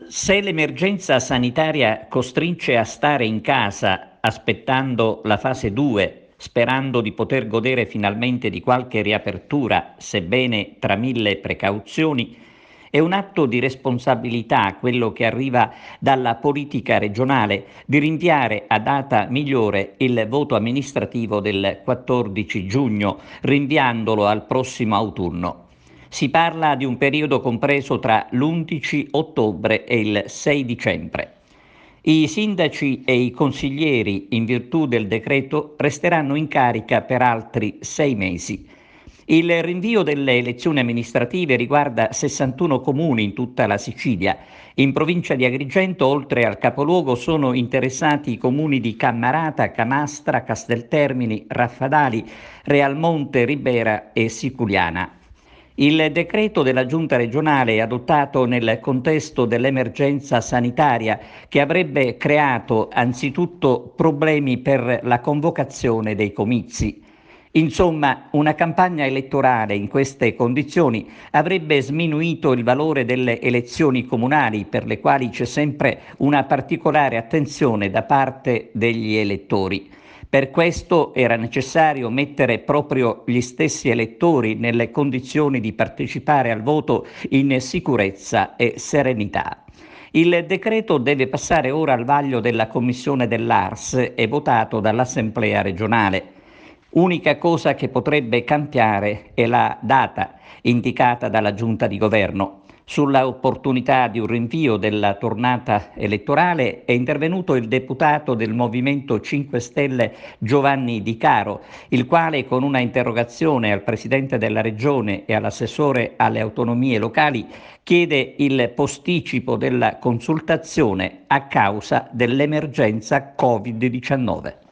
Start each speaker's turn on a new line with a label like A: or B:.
A: Se l'emergenza sanitaria costringe a stare in casa aspettando la fase 2, sperando di poter godere finalmente di qualche riapertura, sebbene tra mille precauzioni, è un atto di responsabilità quello che arriva dalla politica regionale di rinviare a data migliore il voto amministrativo del 14 giugno, rinviandolo al prossimo autunno. Si parla di un periodo compreso tra l'11 ottobre e il 6 dicembre. I sindaci e i consiglieri, in virtù del decreto, resteranno in carica per altri 6 mesi. Il rinvio delle elezioni amministrative riguarda 61 comuni in tutta la Sicilia. In provincia di Agrigento, oltre al capoluogo, sono interessati i comuni di Cammarata, Camastra, Casteltermini, Raffadali, Realmonte, Ribera e Siculiana. Il decreto della Giunta regionale è adottato nel contesto dell'emergenza sanitaria che avrebbe creato anzitutto problemi per la convocazione dei comizi. Insomma, una campagna elettorale in queste condizioni avrebbe sminuito il valore delle elezioni comunali, per le quali c'è sempre una particolare attenzione da parte degli elettori. Per questo era necessario mettere proprio gli stessi elettori nelle condizioni di partecipare al voto in sicurezza e serenità. Il decreto deve passare ora al vaglio della commissione dell'ARS e votato dall'Assemblea regionale. Unica cosa che potrebbe cambiare è la data indicata dalla Giunta di Governo. Sulla opportunità di un rinvio della tornata elettorale è intervenuto il deputato del Movimento 5 Stelle Giovanni Di Caro, il quale con una interrogazione al Presidente della Regione e all'assessore alle autonomie locali chiede il posticipo della consultazione a causa dell'emergenza Covid-19.